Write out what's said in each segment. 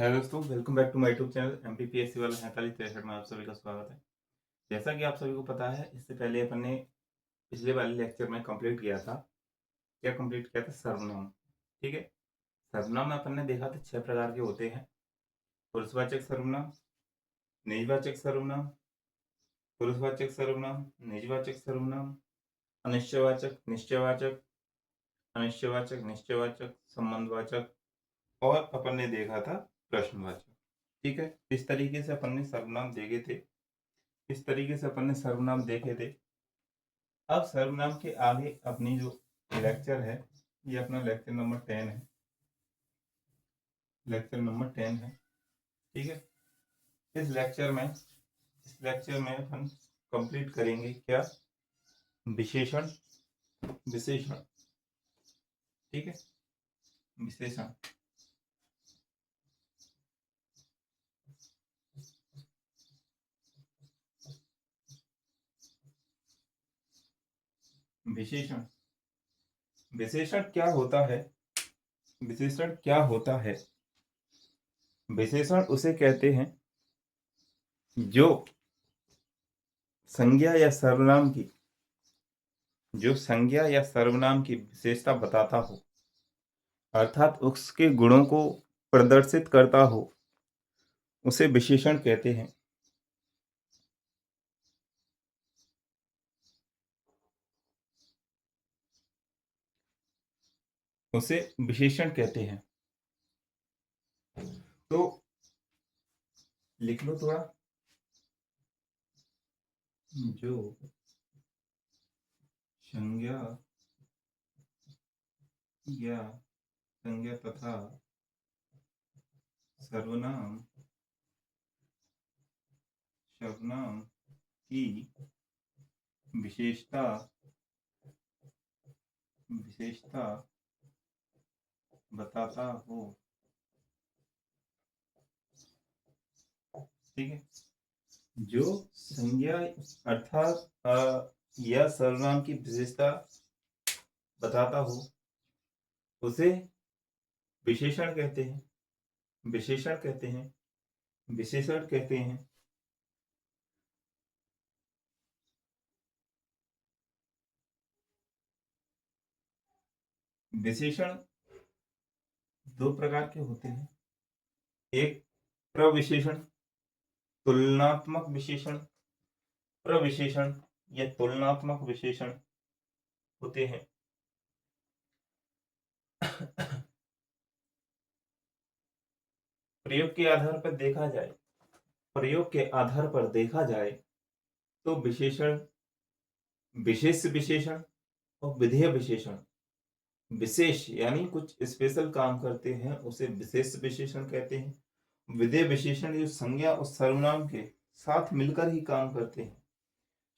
Hello दोस्तों, welcome back to my YouTube channel MPPSC वाला 4363 में आप सभी का स्वागत है। जैसा कि आप सभी को पता है, इससे पहले अपन ने पिछले वाले लेक्चर में कंप्लीट किया था। क्या कंप्लीट किया था? सर्वनाम। ठीक है। सर्वनाम में अपन ने देखा था 6 प्रकार के होते हैं। पुरुषवाचक सर्वनाम, निजवाचक सर्वनाम, पुरुषवाचक सर्वनाम, निजवाचक सर्वनाम, अनिश्चयवाचक, निश्चयवाचक, अनिश्चयवाचक, निश्चयवाचक, संबंधवाचक और अपन ने देखा था प्रश्नवाचक। ठीक है। इस तरीके से अपन ने सर्वनाम देखे थे। इस तरीके से अपन ने सर्वनाम देखे थे। अब सर्वनाम के आगे अपनी जो लेक्चर है, ये अपना लेक्चर नंबर 10 है। लेक्चर नंबर 10 है। ठीक है। इस लेक्चर में अपन कंप्लीट करेंगे क्या? विशेषण, विशेषण। ठीक है। विशेषण। विशेषण। विशेषण क्या होता है? विशेषण क्या होता है? विशेषण उसे कहते हैं जो संज्ञा या सर्वनाम की विशेषता बताता हो, अर्थात उसके गुणों को प्रदर्शित करता हो, उसे विशेषण कहते हैं। उसे विशेषण कहते हैं। तो लिख लो थोड़ा। जो संज्ञा या संज्ञा तथा सर्वनाम सर्वनाम की विशेषता विशेषता बताता हो। ठीक है। जो संज्ञा अर्थात या सर्वनाम की विशेषता बताता हो, उसे विशेषण कहते हैं। विशेषण कहते हैं। विशेषण कहते हैं। विशेषण दो प्रकार के होते हैं। एक प्रविशेषण, तुलनात्मक विशेषण। प्रविशेषण या तुलनात्मक विशेषण होते हैं। प्रयोग के आधार पर देखा जाए प्रयोग के आधार पर देखा जाए तो विशेषण, विशेष विशेषण और विधेय विशेषण। विशेष यानी कुछ स्पेशल काम करते हैं, उसे विशेष विशेषण कहते हैं। विधेय विशेषण जो संज्ञा और सर्वनाम के साथ मिलकर ही काम करते हैं।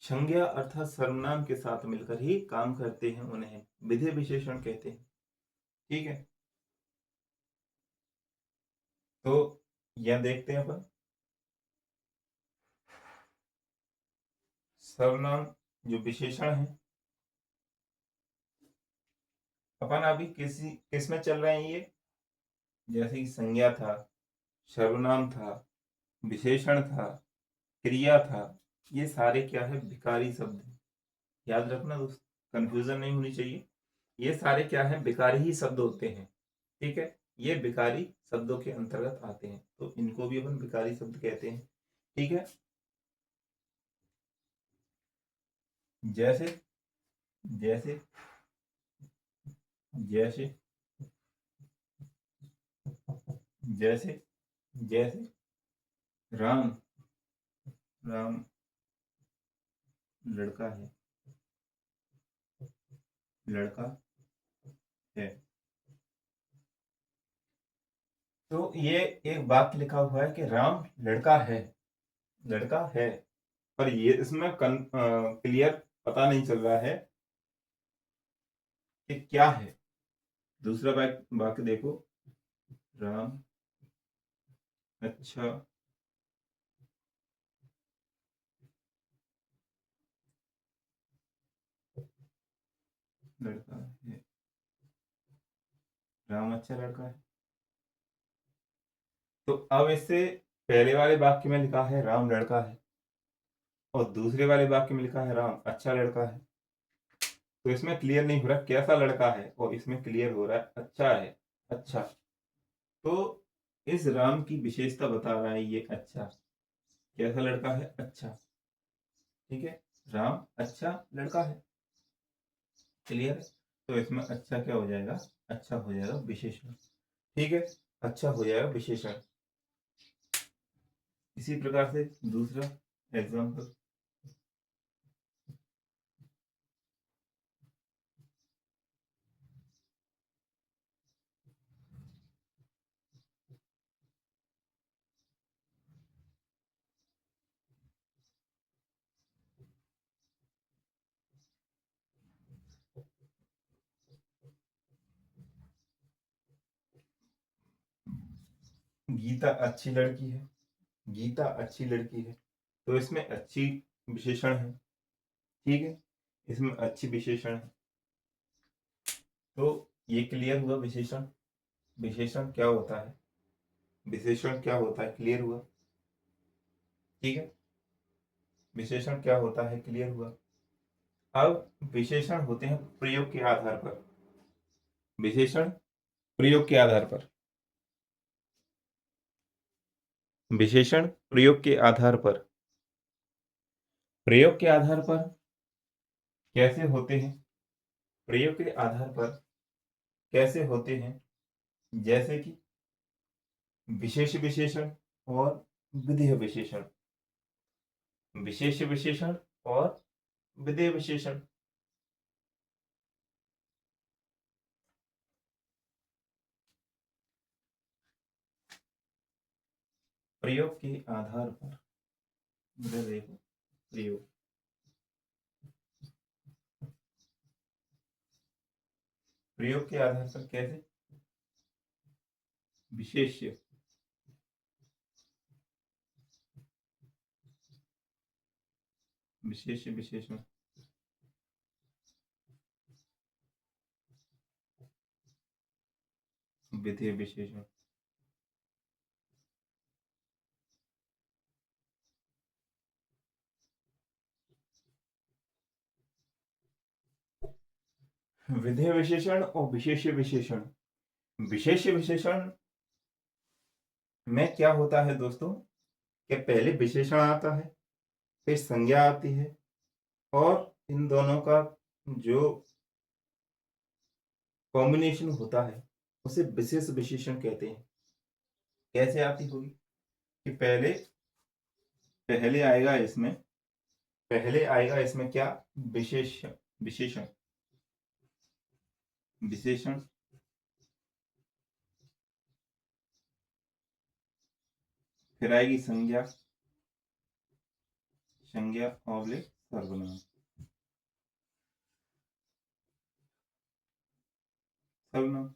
संज्ञा अर्थात सर्वनाम के साथ मिलकर ही काम करते हैं, उन्हें विधेय विशेषण कहते हैं। ठीक है। तो यह देखते हैं अपन। सर्वनाम जो विशेषण है, अपन अभी किस में चल रहे हैं? ये जैसे कि संज्ञा था, सर्वनाम था, विशेषण था, क्रिया था। ये सारे क्या है? विकारी शब्द हैं। याद रखना दोस्त, कंफ्यूजन नहीं होनी चाहिए। ये सारे क्या है? विकारी ही शब्द होते हैं। ठीक है। ये विकारी शब्दों के अंतर्गत आते हैं, तो इनको भी अपन विकारी शब्द कहते हैं। ठीक है। जैसे जैसे जैसे जैसे जैसे राम, राम लड़का है, लड़का है। तो ये एक वाक्य लिखा हुआ है कि राम लड़का है, लड़का है। पर ये इसमें क्लियर पता नहीं चल रहा है कि क्या है। दूसरा वाक्य देखो। राम अच्छा लड़का है। राम अच्छा लड़का है। तो अब इससे पहले वाले वाक्य में लिखा है राम लड़का है, और दूसरे वाले वाक्य में लिखा है राम अच्छा लड़का है। तो इसमें क्लियर नहीं हो रहा कैसा लड़का है, और इसमें क्लियर हो रहा है अच्छा है। अच्छा, तो इस राम की विशेषता बता रहा है ये अच्छा। कैसा लड़का है? अच्छा। ठीक है, राम अच्छा लड़का है। क्लियर है? तो इसमें अच्छा क्या हो जाएगा? अच्छा हो जाएगा विशेषण। ठीक है, अच्छा हो जाएगा विशेषण। इसी प्रकार से दूसरा एग्जाम्पल, गीता अच्छी लड़की है। गीता अच्छी लड़की है, तो इसमें अच्छी विशेषण है। ठीक है, इसमें अच्छी विशेषण है। तो ये क्लियर हुआ विशेषण। विशेषण क्या होता है? विशेषण क्या होता है? क्लियर हुआ। ठीक है, विशेषण क्या होता है? क्लियर हुआ। अब विशेषण होते हैं प्रयोग के आधार पर। विशेषण प्रयोग के आधार पर। विशेषण प्रयोग के आधार पर। प्रयोग के आधार पर कैसे होते हैं? प्रयोग के आधार पर कैसे होते हैं? जैसे कि विशेष विशेषण और विधेय विशेषण। विशेष विशेषण और विधेय विशेषण। प्रयोग के आधार पर। इधर देखो, प्रयोग। प्रयोग के आधार पर कैसे? विशेष्य, विशेष विशेषण, विधेय विशेषण। विधेय विशेषण और विशेष विशेषण। विशेष विशेषण में क्या होता है दोस्तों, कि पहले विशेषण आता है, फिर संज्ञा आती है, और इन दोनों का जो कॉम्बिनेशन होता है उसे विशेष विशेषण कहते हैं। कैसे आती होगी? कि पहले पहले आएगा इसमें, पहले आएगा इसमें क्या? विशेष विशेषण, विशेषण। फिर आएगी संज्ञा, संज्ञा ऑब्लिक सर्वनाम। सर्वनाम।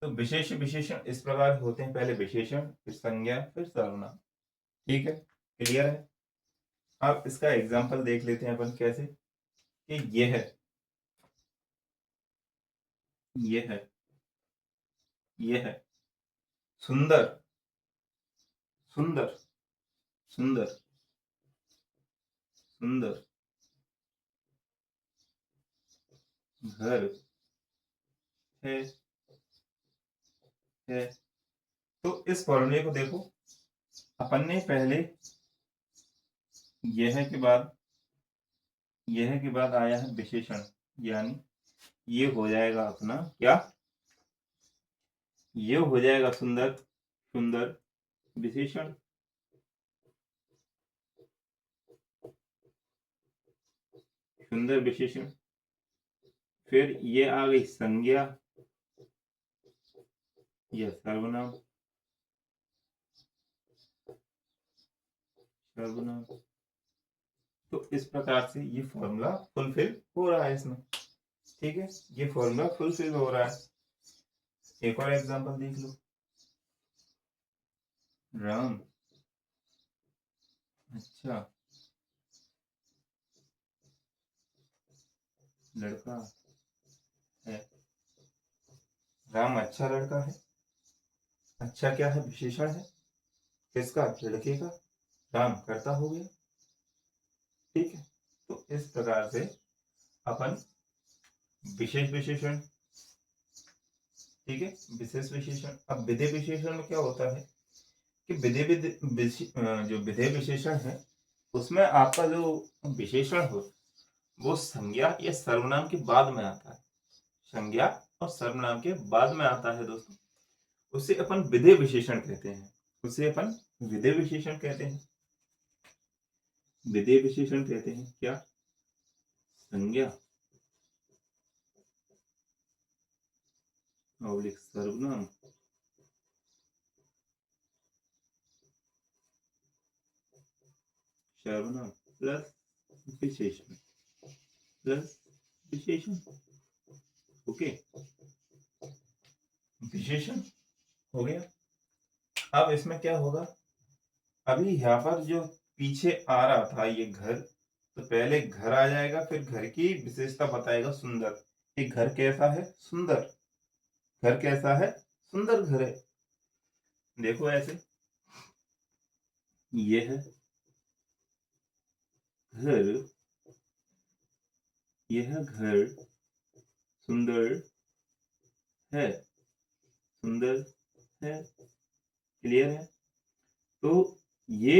तो विशेष विशेषण इस प्रकार होते हैं, पहले विशेषण, फिर संज्ञा, फिर सर्वनाम। ठीक है, क्लियर है? अब इसका एग्जाम्पल देख लेते हैं अपन कैसे। कि ये है, ये है सुंदर, सुंदर, सुंदर, सुंदर घर है, है। तो इस फॉर्मूले को देखो, अपन ने पहले यह के बाद, यह के बाद आया है विशेषण, यानी ये हो जाएगा अपना क्या? ये हो जाएगा सुंदर, सुंदर विशेषण। सुंदर विशेषण। फिर ये आ गई संज्ञा, यह सर्वनाम, सर्वनाम। तो इस प्रकार से ये फॉर्मूला फुलफिल हो रहा है इसमें। ठीक है, ये फॉर्मूला फुलफिल हो रहा है। एक और एग्जांपल देख लो। राम अच्छा लड़का है। राम अच्छा लड़का है। अच्छा क्या है? विशेषण है। किसका? लड़के का। राम कर्ता हो गया। ठीक है, तो इस प्रकार से अपन विशेष विशेषण, ठीक है, विशेष विशेषण। अब विधेय विशेषण में क्या होता है कि जो विधेय विशेषण है उसमें आपका जो विशेषण हो वो संज्ञा या सर्वनाम के बाद में आता है। संज्ञा और सर्वनाम के बाद में आता है दोस्तों, उसे अपन विधेय विशेषण कहते हैं। उसे अपन विधेय विशेषण कहते हैं। विधेय विशेषण कहते हैं क्या? संज्ञा और सर्वनाम सर्वनाम प्लस विशेषण प्लस विशेषण। ओके, विशेषण हो गया। अब इसमें क्या होगा? अभी यहाँ पर जो पीछे आ रहा था ये घर, तो पहले घर आ जाएगा, फिर घर की विशेषता बताएगा सुंदर। ये घर कैसा है? सुंदर। घर कैसा है? सुंदर घर है। देखो ऐसे, ये है घर, यह घर सुंदर है। सुंदर है, क्लियर है। तो ये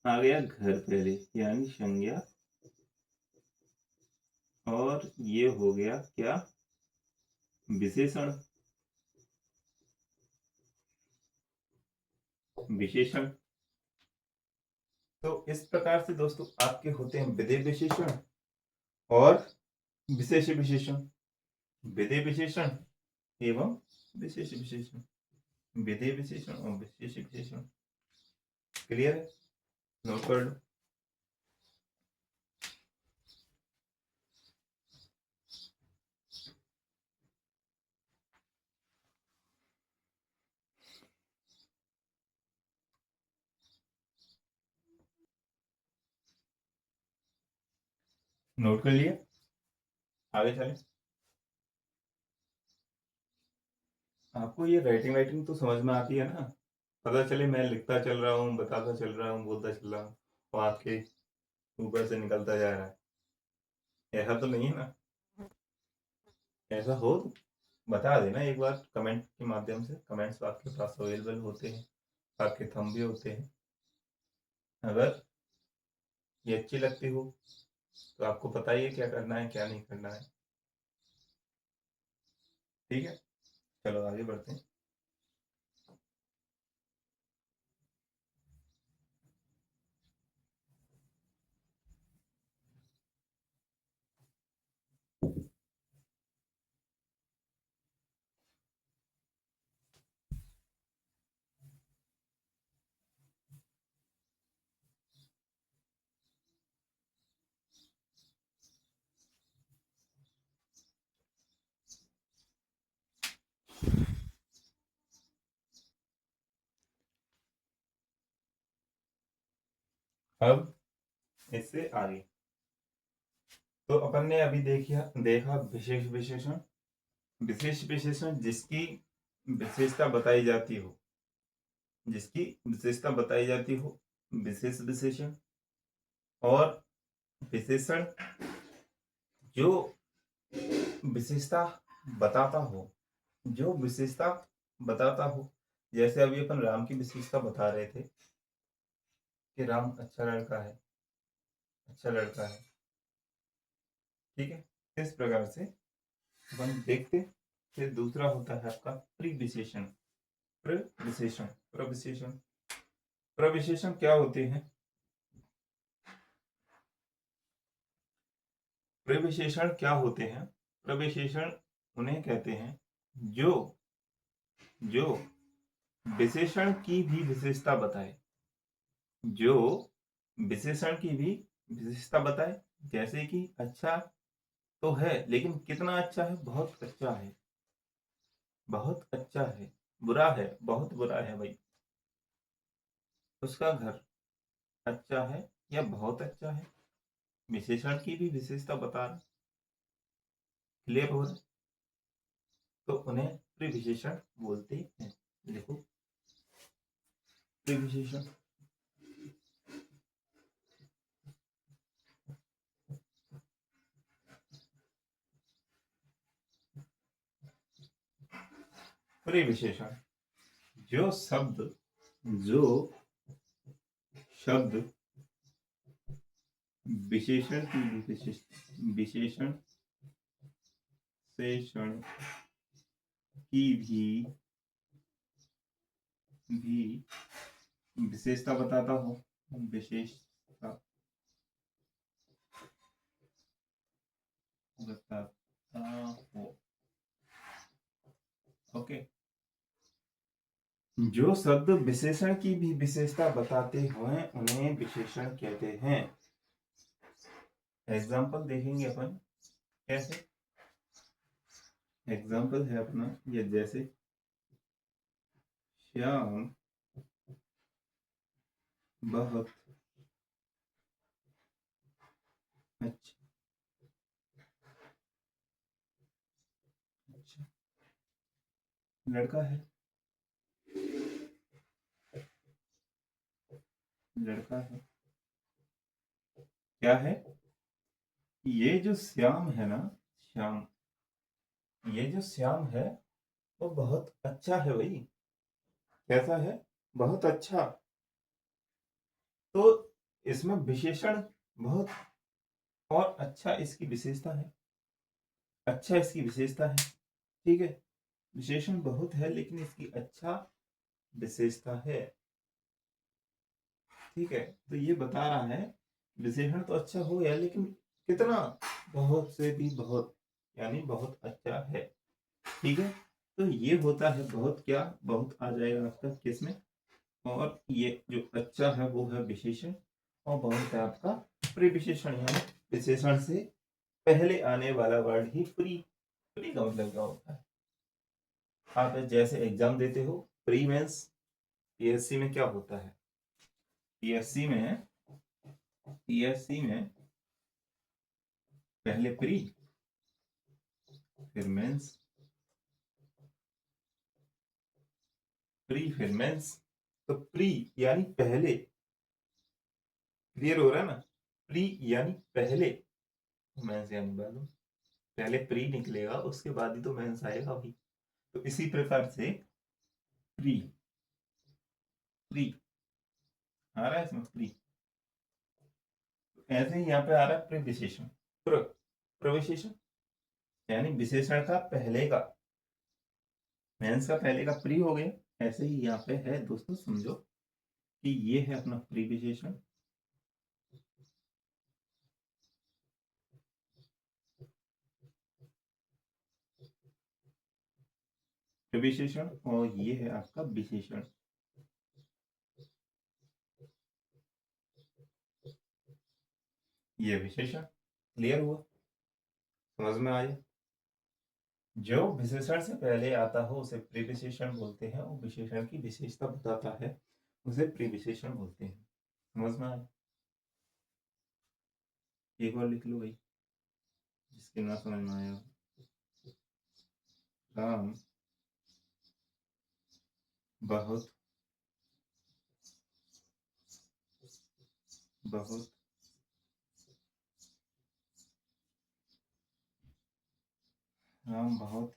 आ गया घर पहले, यानी संज्ञा, और ये हो गया क्या? विशेषण। विशेषण। तो इस प्रकार से दोस्तों आपके होते हैं विधेय विशेषण और विशेष विशेषण। विधेय विशेषण एवं विशेष विशेषण। विधेय विशेषण और विशेष विशेषण। क्लियर है? नोट कर लो। नोट कर लिया? आगे चले। आपको ये राइटिंग राइटिंग तो समझ में आती है ना? पता चले मैं लिखता चल रहा हूँ, बताता चल रहा हूँ, बोलता चल रहा हूँ और आपके ऊपर से निकलता जा रहा है। ऐसा तो नहीं है ना? ऐसा हो तो बता देना एक बार कमेंट के माध्यम से। कमेंट्स आपके पास अवेलेबल होते हैं, आपके थंब भी होते हैं। अगर ये अच्छी लगती हो तो आपको पता ही है क्या करना है क्या नहीं करना है। ठीक है, चलो आगे बढ़ते हैं। अब इससे आगे तो अपन ने अभी देखा विशेष विशेषण। विशेष विशेषण जिसकी विशेषता बताई जाती हो, जिसकी विशेषता बताई जाती हो, विशेष विशेषण। और विशेषण जो विशेषता बताता हो, जो विशेषता बताता हो। जैसे अभी अपन राम की विशेषता बता रहे थे कि राम अच्छा लड़का है, अच्छा लड़का है। ठीक है, इस प्रकार से अपन देखते। फिर दूसरा होता है आपका प्रिविशेषण। प्रविशेषण। प्रविशेषण। प्रविशेषण क्या होते हैं? प्रविशेषण क्या होते हैं? प्रविशेषण उन्हें कहते हैं जो जो विशेषण की भी विशेषता बताए। जो विशेषण की भी विशेषता बताए। जैसे कि अच्छा तो है लेकिन कितना अच्छा है? बहुत अच्छा है। बहुत अच्छा है। बुरा है, बहुत बुरा है भाई। उसका घर अच्छा है या बहुत अच्छा है, विशेषण की भी विशेषता बता रहा। क्लियर हो रहा? तो उन्हें प्रिविशेषण बोलते हैं। देखो प्रीविशेषण, प्रीविशेषण जो शब्द विशेषण विशेषण शेषण की भी विशेषता बताता हो, विशेषता बताता हो। ओके, जो शब्द विशेषण की भी विशेषता बताते हुए उन्हें विशेषण कहते हैं। एग्जाम्पल देखेंगे अपन कैसे। एग्जाम्पल है अपना ये, जैसे श्याम बहुत अच्छा लड़का है, लड़का है। क्या है? ये जो श्याम है ना, श्याम, ये जो श्याम है वो बहुत अच्छा है भाई। कैसा है? बहुत अच्छा। तो इसमें विशेषण बहुत, और अच्छा इसकी विशेषता है, अच्छा इसकी विशेषता है। ठीक है, विशेषण बहुत है लेकिन इसकी अच्छा विशेषता है। ठीक है, तो ये बता रहा है विशेषण तो अच्छा हो गया लेकिन कितना, बहुत से भी बहुत, यानी बहुत अच्छा है। ठीक है, तो ये होता है बहुत, क्या बहुत आ जाएगा आपका किस में, और ये जो अच्छा है वो है विशेषण, और बहुत है आपका प्रीविशेषण, यानी विशेषण से पहले आने वाला वर्ड ही प्री। प्री का मतलब क्या होता है? आप जैसे एग्जाम देते हो, प्री मेंस, पीएससी में क्या होता है? पीएससी में पहले प्री फिर मेंस, प्री फिर मेंस। तो प्री यानी पहले, क्लियर हो रहा है ना? प्री यानी पहले, मेंस यानी बाद में। पहले प्री निकलेगा उसके बाद ही तो मेंस आएगा भी। तो इसी प्रकार से प्री, प्री आ रहा है इसमें प्री। ऐसे ही यहाँ पे आ रहा है प्रीविशेषण, प्रविशेषण यानी विशेषण का पहले का, मेंस का पहले का प्री हो गया। ऐसे ही यहाँ पे है दोस्तों, समझो कि ये है अपना प्रीविशेषण, प्रविशेषण, और ये है आपका विशेषण। ये विशेषण। क्लियर हुआ? समझ में आया? जो विशेषण से पहले आता हो उसे प्रीविशेषण बोलते हैं, और विशेषण की विशेषता बताता है उसे प्रीविशेषण बोलते हैं। समझ में आया? एक बार लिख लो भाई, जिसके ना समझ में आया। राम बहुत बहुत राम बहुत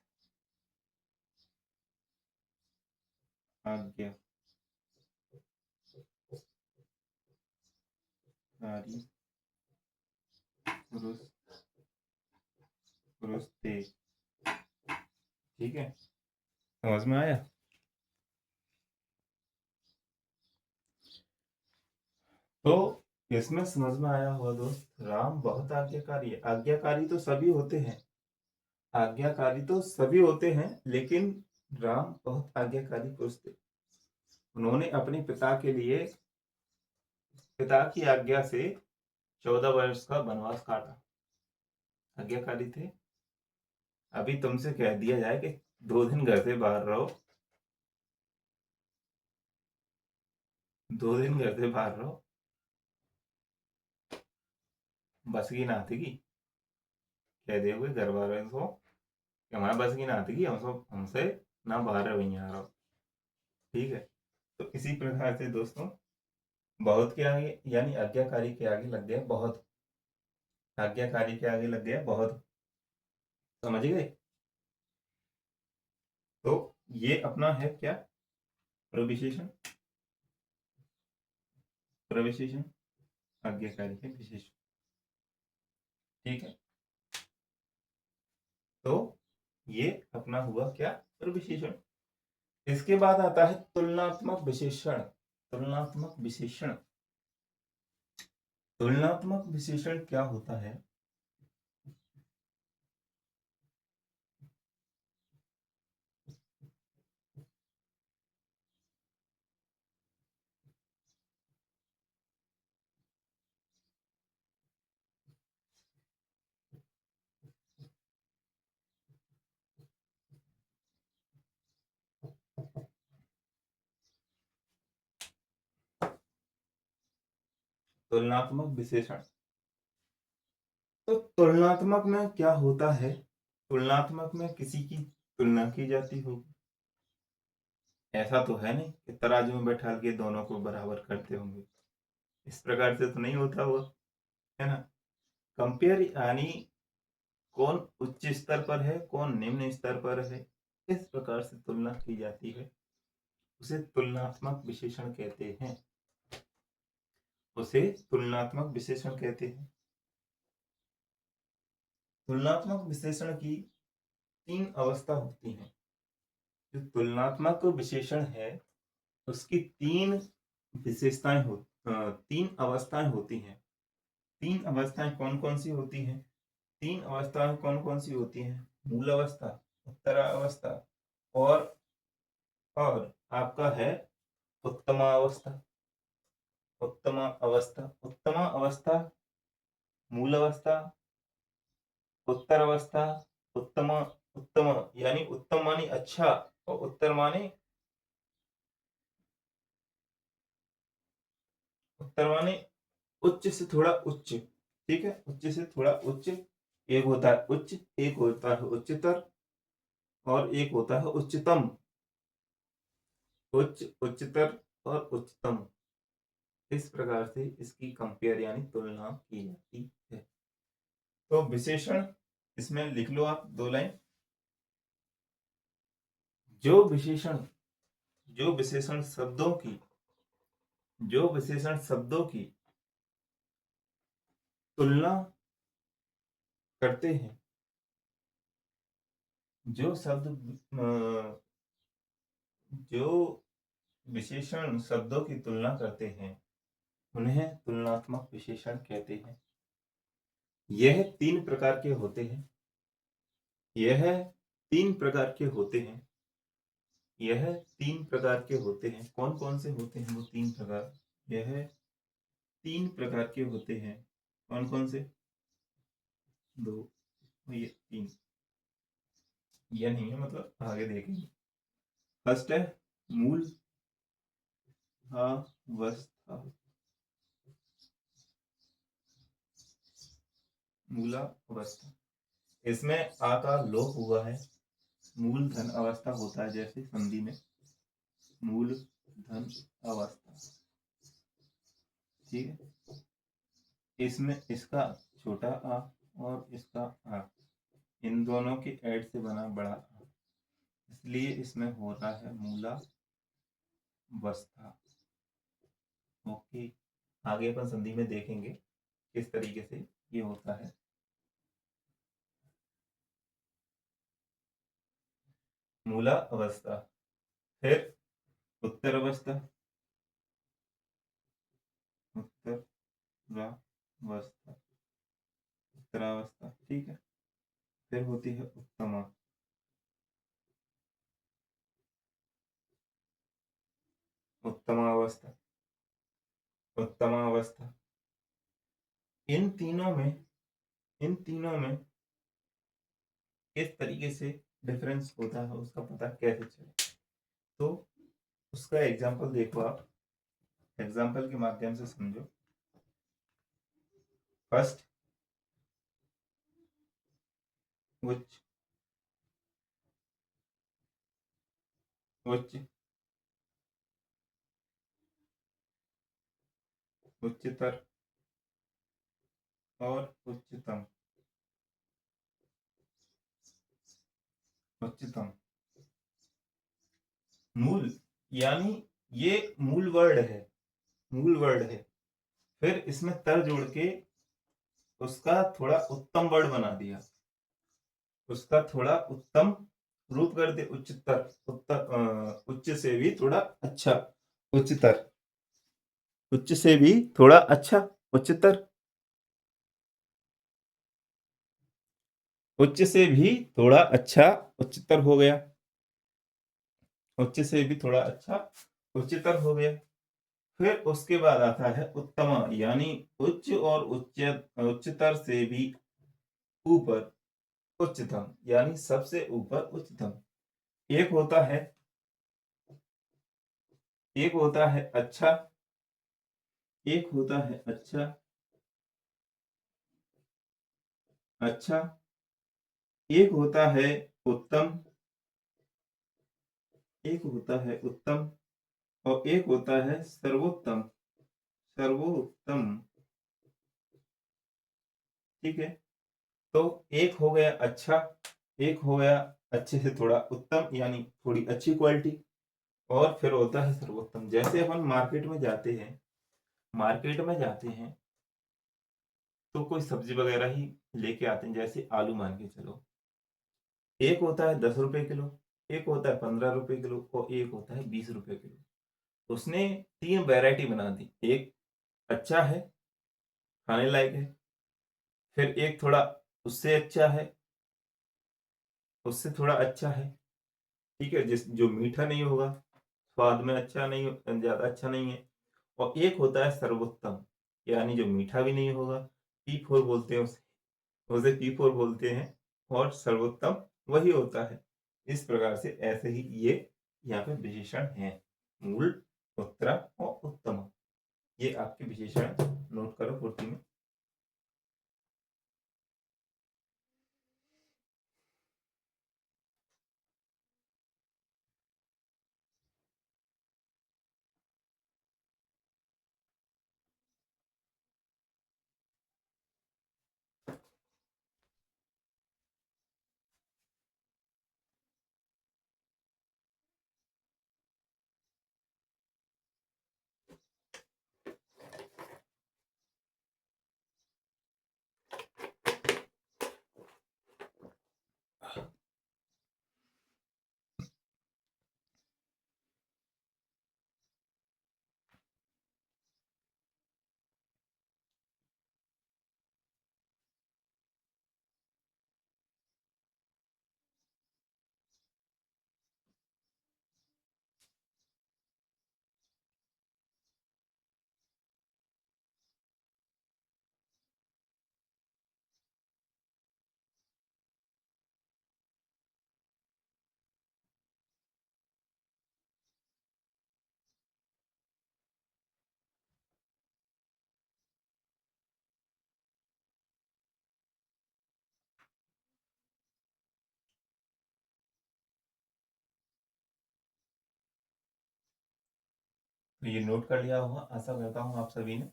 आज्ञाकारी पुरुष पुरुष थे। ठीक है, समझ में आया? तो इसमें समझ में आया होगा दोस्त, राम बहुत आज्ञाकारी है। आज्ञाकारी तो सभी होते हैं, आज्ञाकारी तो सभी होते हैं, लेकिन राम बहुत आज्ञाकारी पुरुष थे। उन्होंने अपने पिता के लिए, पिता की आज्ञा से 14 वर्ष का वनवास काटा। आज्ञाकारी थे। अभी तुमसे कह दिया जाए कि 2 दिन घर से बाहर रहो, 2 दिन घर से बाहर रहो, बस की ना आती की, कह दोगे घर वालों को कि हमारे बस की ना आती की, हमसे ना बाहर है, वहीं आ रहो। ठीक है। तो इसी प्रकार से दोस्तों बहुत के आगे यानी आज्ञाकारी के आगे लग गया बहुत, आज्ञाकारी के आगे लग गया बहुत, समझ गए। तो ये अपना है क्या, प्रविशेषण, प्रविशेषण आज्ञाकारी के विशेषण, ठीक है। तो ये अपना हुआ क्या, प्रविशेषण। इसके बाद आता है तुलनात्मक विशेषण, तुलनात्मक विशेषण। तुलनात्मक विशेषण क्या होता है, तुलनात्मक विशेषण। तो तुलनात्मक में क्या होता है, तुलनात्मक में किसी की तुलना की जाती होगी। ऐसा तो है नहीं कि तराजू में बैठा के दोनों को बराबर करते होंगे, इस प्रकार से तो नहीं होता हुआ, है ना। कंपेयर यानी कौन उच्च स्तर पर है, कौन निम्न स्तर पर है, इस प्रकार से तुलना की जाती है, उसे तुलनात्मक विशेषण कहते हैं, उसे तुलनात्मक विशेषण कहते हैं। तुलनात्मक विशेषण की तीन अवस्था होती हैं। जो तुलनात्मक विशेषण है उसकी तीन विशेषताएं तीन अवस्थाएं होती हैं। तीन अवस्थाएं कौन कौन सी होती हैं, तीन अवस्थाएं कौन कौन सी होती हैं, मूल अवस्था, उत्तरावस्था और आपका है उत्तमा अवस्था। उत्तमा अवस्था, उत्तमा अवस्था, मूल अवस्था, उत्तर अवस्था, उत्तम, उत्तम यानी उत्तम माने अच्छा और उत्तर माने, उत्तर माने उच्च से थोड़ा उच्च, ठीक है, उच्च से थोड़ा उच्च। एक होता है उच्च, एक होता है उच्चतर और एक होता है उच्चतम। उच्च, उच्चतर और उच्चतम, इस प्रकार से इसकी कंपेयर यानी तुलना की जाती है। तो विशेषण इसमें लिख लो आप दो लाइन। जो विशेषण, जो विशेषण शब्दों की, जो विशेषण शब्दों की तुलना करते हैं, जो शब्द जो विशेषण शब्दों की तुलना करते हैं उन्हें तुलनात्मक विशेषण कहते हैं। यह तीन प्रकार के होते हैं, यह तीन प्रकार के होते हैं, यह तीन प्रकार के होते हैं। कौन कौन से होते हैं वो तीन प्रकार, यह तीन प्रकार के होते हैं। कौन कौन से, दो, ये तीन, यह नहीं है मतलब आगे देखेंगे। फर्स्ट है मूल अवस्था, मूला अवस्था, इसमें आ का लोप हुआ है, मूल धन अवस्था होता है जैसे संधि में मूल धन अवस्था, ठीक है। इसमें इसका छोटा आ और इसका आ, इन दोनों के ऐड से बना बड़ा आ, इसलिए इसमें हो रहा है मूला अवस्था। ओके, आगे अपन संधि में देखेंगे किस तरीके से ये होता है। मूला अवस्था, फिर उत्तर अवस्था, उत्तरावस्था, उत्तरावस्था, ठीक है। फिर होती है उत्तमा, उत्तमावस्था, उत्तमावस्था। इन तीनों में, इन तीनों में किस तरीके से डिफरेंस होता है उसका पता कैसे चले, तो उसका एग्जाम्पल देखो आप, एग्जाम्पल के माध्यम से समझो। फर्स्ट उच्च, उच्च, उच्चतर और उच्चतम। उच्चतम मूल, यानी ये मूल वर्ड है, मूल वर्ड है। फिर इसमें तर जोड़ के उसका थोड़ा उत्तम वर्ड बना दिया, उसका थोड़ा उत्तम रूप कर दे, उच्चतर, उच्च से भी थोड़ा अच्छा, उच्चतर, उच्च से भी थोड़ा अच्छा, उच्चतर, उच्च से भी थोड़ा अच्छा, उच्चतर हो गया, उच्च से भी थोड़ा अच्छा, उच्चतर हो गया। फिर उसके बाद आता है उत्तम, यानी उच्च और उच्चतर से भी ऊपर, उच्चतम, यानी सबसे ऊपर उच्चतम। एक होता है, एक होता है अच्छा, एक होता है अच्छा, अच्छा, एक होता है उत्तम, एक होता है उत्तम, और एक होता है सर्वोत्तम, सर्वोत्तम। ठीक है, तो एक हो गया अच्छा, एक हो गया अच्छे से थोड़ा उत्तम, यानी थोड़ी अच्छी क्वालिटी, और फिर होता है सर्वोत्तम। जैसे अपन मार्केट में जाते हैं, मार्केट में जाते हैं तो कोई सब्जी वगैरह ही लेके आते हैं, जैसे आलू मान के चलो, एक होता है 10 रुपए किलो, एक होता है 15 रुपए किलो, और एक होता है 20 रुपए किलो। उसने 3 वैरायटी बना दी, एक अच्छा है, खाने लायक है, फिर एक थोड़ा उससे अच्छा है, उससे थोड़ा अच्छा है, ठीक है, जिस जो मीठा नहीं होगा, स्वाद में अच्छा नहीं, ज्यादा अच्छा नहीं है, और एक होता है सर्वोत्तम, यानी जो मीठा भी नहीं होगा, P4 बोलते हैं उसे, P4 बोलते हैं, और सर्वोत्तम वही होता है। इस प्रकार से ऐसे ही ये यहाँ पे विशेषण हैं, मूल, उत्तरा और उत्तम। ये आपके विशेषण नोट करो पूर्ति में। तो ये नोट कर लिया होगा, आशा करता हूँ आप सभी ने।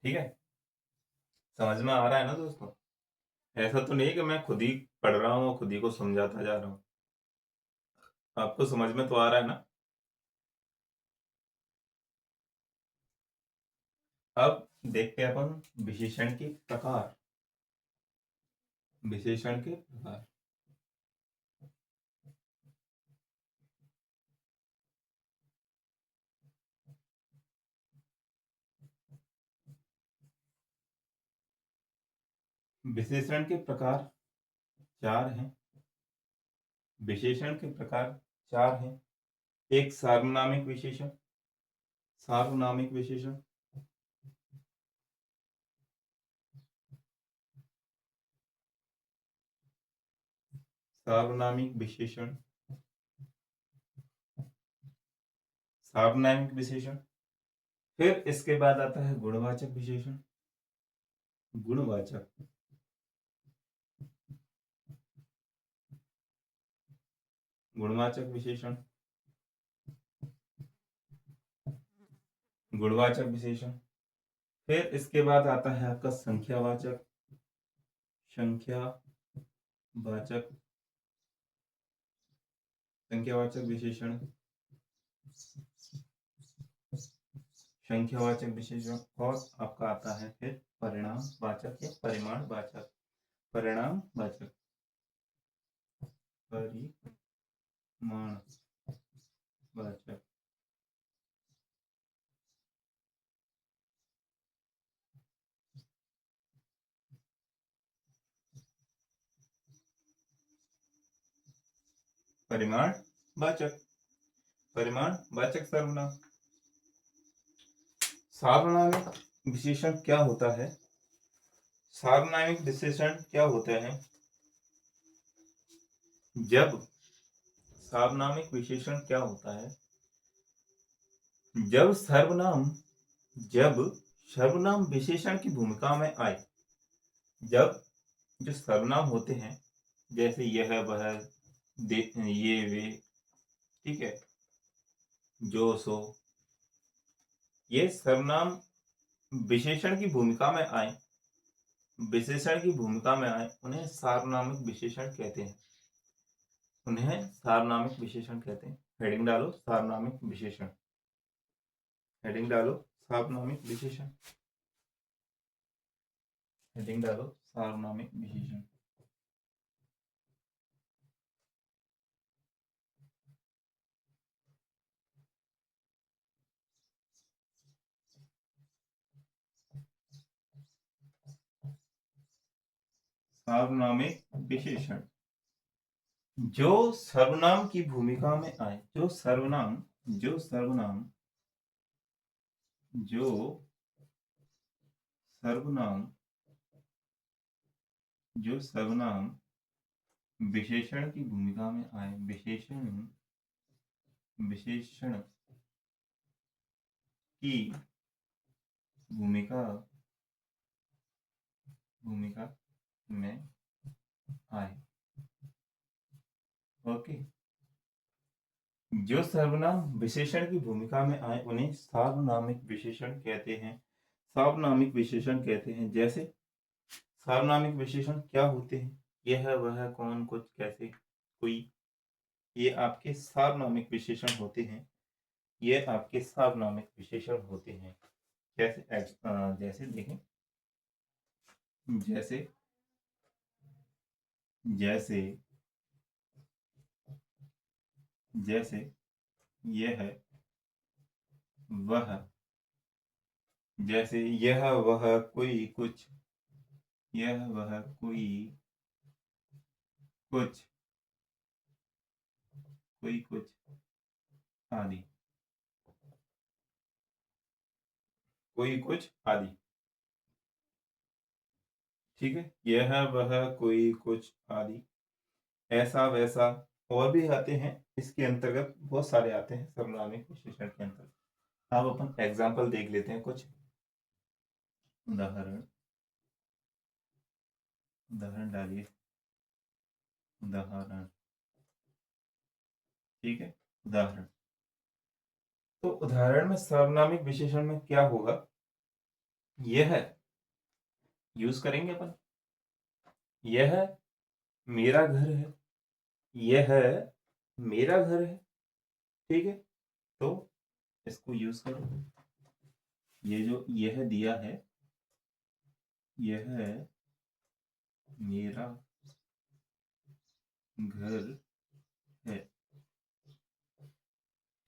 ठीक है, समझ में आ रहा है ना दोस्तों? ऐसा तो नहीं कि मैं खुद ही पढ़ रहा हूँ और खुद ही को समझाता जा रहा हूँ, आपको समझ में तो आ रहा है ना? अब देखते हैं अपन विशेषण के प्रकार, विशेषण के प्रकार। विशेषण के प्रकार 4 हैं, विशेषण के प्रकार 4 हैं। एक सार्वनामिक विशेषण, सार्वनामिक विशेषण, सार्वनामिक विशेषण, सार्वनामिक विशेषण। फिर इसके बाद आता है गुणवाचक विशेषण, गुणवाचक, गुणवाचक विशेषण, गुणवाचक विशेषण। फिर इसके बाद आता है आपका संख्यावाचक, संख्यावाचक, संख्यावाचक विशेषण, संख्यावाचक विशेषण। और आपका आता है फिर परिणामवाचक या परिमाणवाचक, परिणामवाचक, परिमाणवाचक। परिमाणवाचक, परिमाणवाचक सर्वनाम। सार्वनामिक विशेषण क्या होता है? सार्वनामिक विशेषण क्या होते हैं? जब सार्वनामिक विशेषण क्या होता है? जब सर्वनाम विशेषण की भूमिका में आए। जब जो सर्वनाम होते हैं जैसे यह वह, ये वे, ठीक है, जो सो, ये सर्वनाम विशेषण की भूमिका में आए, विशेषण की भूमिका में आए, उन्हें सार्वनामिक विशेषण कहते हैं। उन्हें सार्वनामिक विशेषण कहते हैं। हेडिंग डालो सार्वनामिक विशेषण, हेडिंग डालो सार्वनामिक विशेषण, हेडिंग डालो सार्वनामिक विशेषण। सार्वनामिक विशेषण जो सर्वनाम की भूमिका में आए, जो सर्वनाम जो सर्वनाम विशेषण की भूमिका में आए, विशेषण की भूमिका में आए। ओके, जो सर्वनाम विशेषण की भूमिका में आए उन्हें सार्वनामिक विशेषण कहते हैं। सार्वनामिक विशेषण कहते हैं। जैसे सार्वनामिक विशेषण क्या होते हैं? यह वह, कौन, कुछ, कैसे, कोई, ये आपके सार्वनामिक विशेषण होते हैं। ये आपके सार्वनामिक विशेषण होते हैं। जैसे देखें, जैसे यह वह, जैसे यह वह कोई कुछ, यह वह कोई कुछ, कोई कुछ आदि, कोई कुछ आदि, ठीक है। यह वह कोई कुछ आदि, ऐसा वैसा, और भी आते हैं इसके अंतर्गत, बहुत सारे आते हैं सर्वनामिक विशेषण के अंतर्गत। अब अपन एग्जाम्पल देख लेते हैं कुछ उदाहरण, उदाहरण डालिए, उदाहरण, ठीक है, उदाहरण। तो उदाहरण में सर्वनामिक विशेषण में क्या होगा? यह यूज करेंगे अपन, यह मेरा घर है, यह मेरा घर है, ठीक है। तो इसको यूज करो। ये जो यह दिया है, यह मेरा घर है,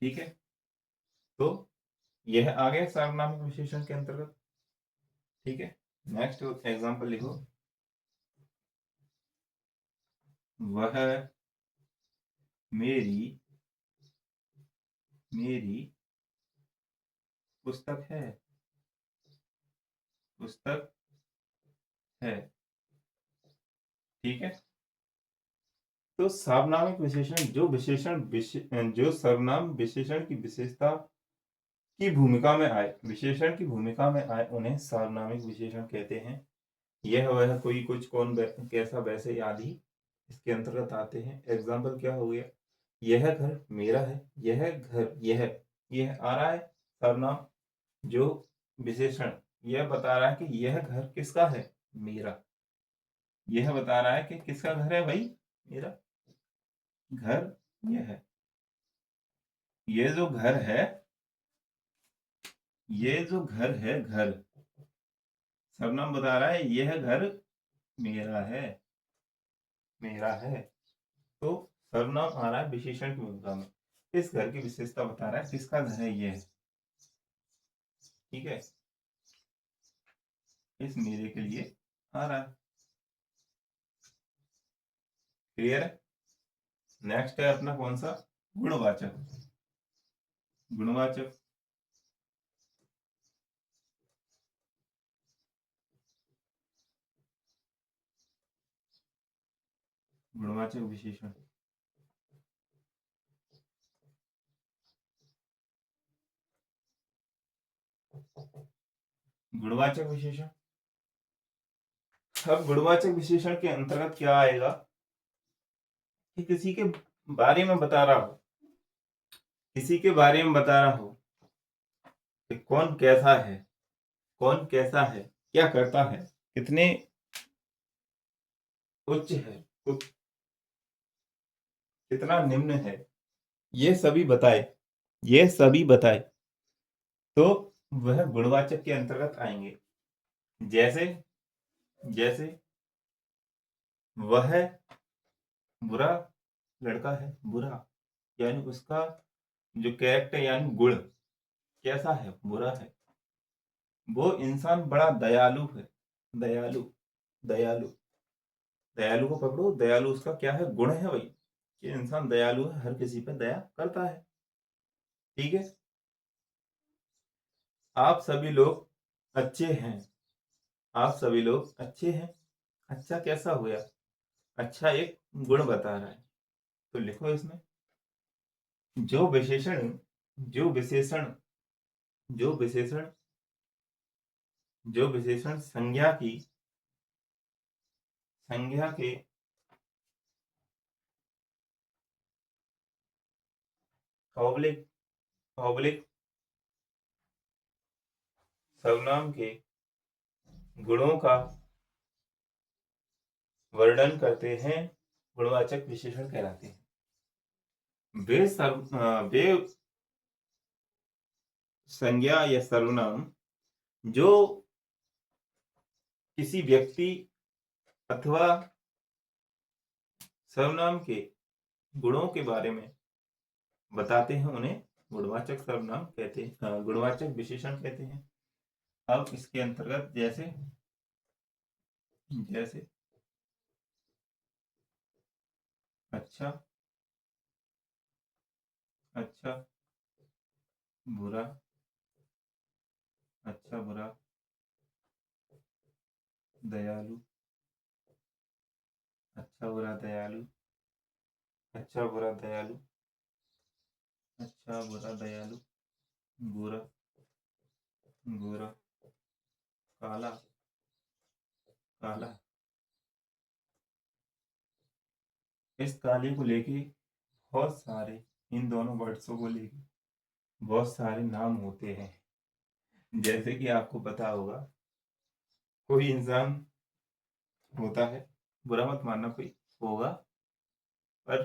ठीक है। तो यह आ गया सार्वनामिक विशेषण के अंतर्गत, ठीक है। नेक्स्ट एग्जांपल लिखो, वह मेरी पुस्तक है, पुस्तक है, ठीक है। तो सार्वनामिक विशेषण जो सर्वनाम विशेषण की विशेषता की भूमिका में आए, विशेषण की भूमिका में आए, उन्हें सार्वनामिक विशेषण कहते हैं। यह वह कोई कुछ कौन कैसा वैसे आदि इसके अंतर्गत आते हैं। एग्जाम्पल क्या हो गया? यह घर मेरा है, यह घर, यह आ रहा है सर्वनाम। जो विशेषण यह बता रहा है कि यह घर किसका है, मेरा। यह बता रहा है कि किसका घर है भाई, मेरा। घर यह है, ये जो घर है, ये जो घर है, घर सर्वनाम बता रहा है यह घर मेरा है, मेरा है। तो सर्वनाम आ रहा है विशेषण की भूमिका में। इस घर की विशेषता बता रहा है किसका घर है, ये है। ठीक है, इस मेरे के लिए आ रहा है। क्लियर है। नेक्स्ट है अपना कौन सा, गुणवाचक। गुणवाचक गुणवाचक विशेषण। गुणवाचक विशेषण, अब गुणवाचक विशेषण के अंतर्गत क्या आएगा कि किसी के बारे में बता रहा हो, किसी के बारे में बता रहा हो कि कौन कैसा है, कौन कैसा है, क्या करता है, कितने उच्च है, कितना निम्न है, ये सभी बताए, ये सभी बताए, तो वह गुणवाचक के अंतर्गत आएंगे। जैसे जैसे वह बुरा लड़का है, बुरा यानी उसका जो कैरेक्टर यानी गुण कैसा है, बुरा है। वो इंसान बड़ा दयालु है, दयालु, दयालु, दयालु को पकड़ो, दयालु उसका क्या है, गुण है भाई, कि इंसान दयालु है, हर किसी पे दया करता है। ठीक है, आप सभी लोग अच्छे हैं, आप सभी लोग अच्छे हैं। अच्छा कैसा हुआ, अच्छा एक गुण बता रहा है, तो लिखो इसमें जो विशेषण, जो विशेषण, जो विशेषण, जो विशेषण संज्ञा के ऑब्लिक ऑब्लिक सर्वनाम के गुणों का वर्णन करते हैं, गुणवाचक विशेषण कहलाते हैं। वे संज्ञा या सर्वनाम जो किसी व्यक्ति अथवा सर्वनाम के गुणों के बारे में बताते हैं, उन्हें गुणवाचक सर्वनाम कहते हैं, गुणवाचक विशेषण कहते हैं। अब इसके अंतर्गत जैसे जैसे अच्छा, अच्छा बुरा, अच्छा बुरा, दयालु, अच्छा बुरा दयालु, अच्छा बुरा दयालु, अच्छा बुरा दयालु, बुरा, बुरा, काला, काला। इस काले को लेके बहुत सारे, इन दोनों वर्ड्सों को लेके बहुत सारे नाम होते हैं। जैसे कि आपको पता होगा, कोई इंसान होता है, बुरा मत मानना, कोई होगा, पर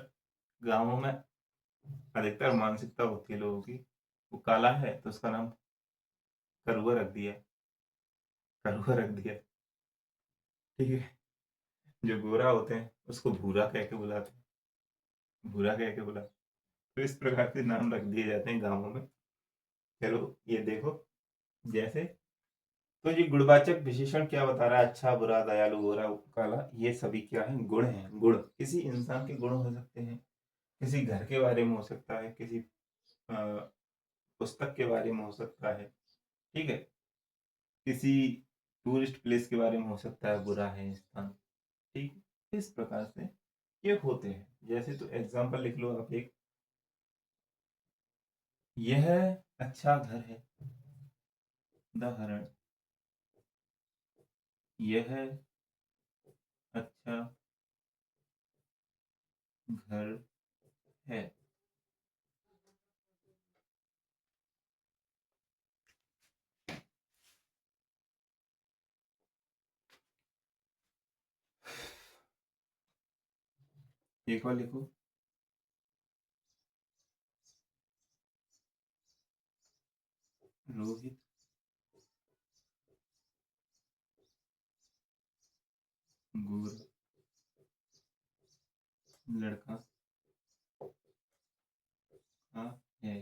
गांवों में अधिकतर मानसिकता होती है लोगों की, वो काला है तो उसका नाम करुआ रख दिया, करुआ रख दिया। ठीक है, जो गोरा होते हैं उसको भूरा कह के बुलाते हैं, भूरा कह के बुलाते हैं। तो इस प्रकार के नाम रख दिए जाते हैं गाँवों में। चलो ये देखो, जैसे तो ये गुणवाचक विशेषण क्या बता रहा है, अच्छा बुरा दयालु गोरा काला, ये सभी क्या है, गुण है। गुण किसी इंसान के गुण हो सकते हैं, किसी घर के बारे में हो सकता है, किसी पुस्तक के बारे में हो सकता है, ठीक है, किसी टूरिस्ट प्लेस के बारे में हो सकता है, बुरा है स्थान। ठीक, इस प्रकार से ये होते हैं। जैसे तो एग्जाम्पल लिख लो आप एक, यह अच्छा घर है, उदाहरण, यह अच्छा घर है। एक बार लिखो, रोहित गोरा लड़का है।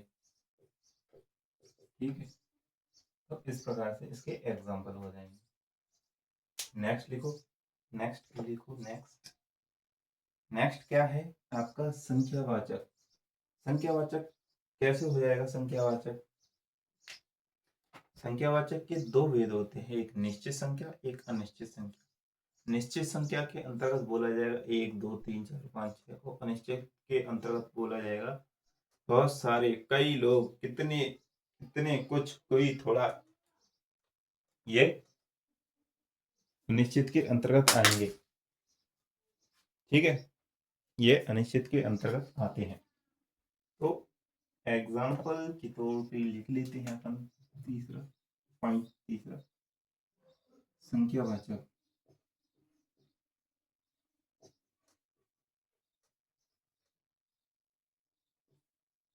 ठीक है, तो इस प्रकार से इसके एग्जाम्पल हो जाएंगे। नेक्स्ट लिखो, नेक्स्ट लिखो, नेक्स्ट नेक्स्ट क्या है आपका संख्यावाचक। संख्यावाचक कैसे हो जाएगा संख्यावाचक? संख्यावाचक के दो भेद होते हैं, एक निश्चित संख्या, एक अनिश्चित संख्या। निश्चित संख्या के अंतर्गत बोला जाएगा 1 2 3 4 5 6, और अनिश्चित के अंतर्गत बोला जाएगा बहुत सारे, कई लोग, कितने कितने, कुछ, कोई, थोड़ा। ये निश्चित के अंतर्गत आएंगे। ठीक है, ये अनिश्चित के अंतर्गत आते हैं। तो एग्जाम्पल के तौर पे लिख लेते हैं अपन तीसरा पॉइंट, तीसरा संख्यावाचक।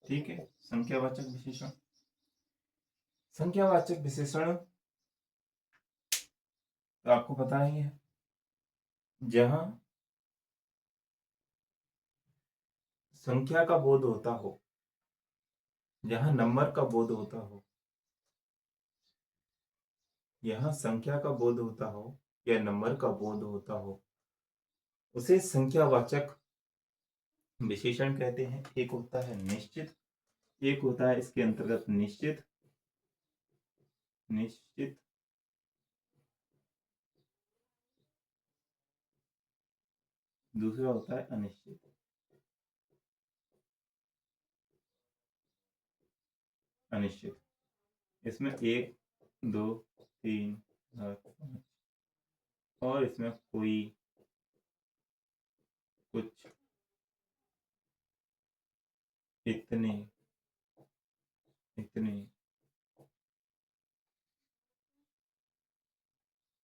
ठीक है, संख्यावाचक विशेषण। संख्यावाचक विशेषण तो आपको पता ही है, जहां संख्या का बोध होता हो, जहां नंबर का बोध होता हो, यहाँ संख्या का बोध होता हो या नंबर का बोध होता हो, उसे संख्यावाचक विशेषण कहते हैं। एक होता है निश्चित, एक होता है इसके अंतर्गत निश्चित, निश्चित, दूसरा होता है अनिश्चित। अनिश्चित इसमें 1 2 3 4 5, और इसमें कोई, कुछ, इतने, इतने,